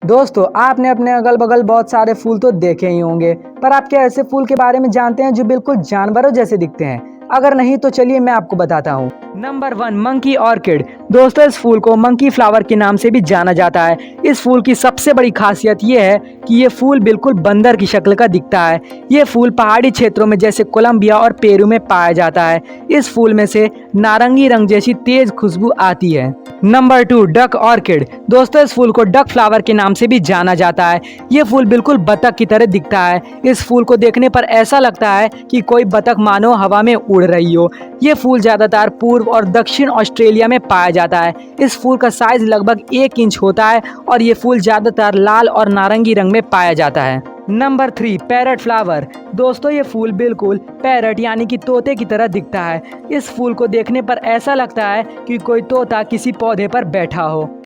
दोस्तों, आपने अपने अगल बगल बहुत सारे फूल तो देखे ही होंगे, पर आप क्या ऐसे फूल के बारे में जानते हैं जो बिल्कुल जानवरों जैसे दिखते हैं? अगर नहीं तो चलिए मैं आपको बताता हूँ। Number 1, monkey orchid. दोस्तों, इस फूल को मंकी फ्लावर के नाम से भी जाना जाता है। इस फूल की सबसे बड़ी खासियत ये है कि ये फूल बिल्कुल बंदर की शक्ल का दिखता है। ये फूल पहाड़ी क्षेत्रों में जैसे कोलंबिया और पेरू में पाया जाता है। इस फूल में से नारंगी रंग जैसी तेज खुशबू आती है। Number 2, duck orchid. दोस्तों, इस फूल को डक फ्लावर के नाम से भी जाना जाता है। ये फूल बिल्कुल बतख की तरह दिखता है। इस फूल को देखने पर ऐसा लगता है कि कोई बतख मानो हवा में उड़ रही हो। ये फूल ज्यादातर पूर्व और दक्षिण ऑस्ट्रेलिया में पाया जाता है। इस फूल का साइज लगभग 1 इंच होता है और ये फूल ज्यादातर लाल और नारंगी रंग में पाया जाता है। Number 3, parrot flower. दोस्तों, ये फूल बिल्कुल पैरट यानी कि तोते की तरह दिखता है। इस फूल को देखने पर ऐसा लगता है कि कोई तोता किसी पौधे पर बैठा हो।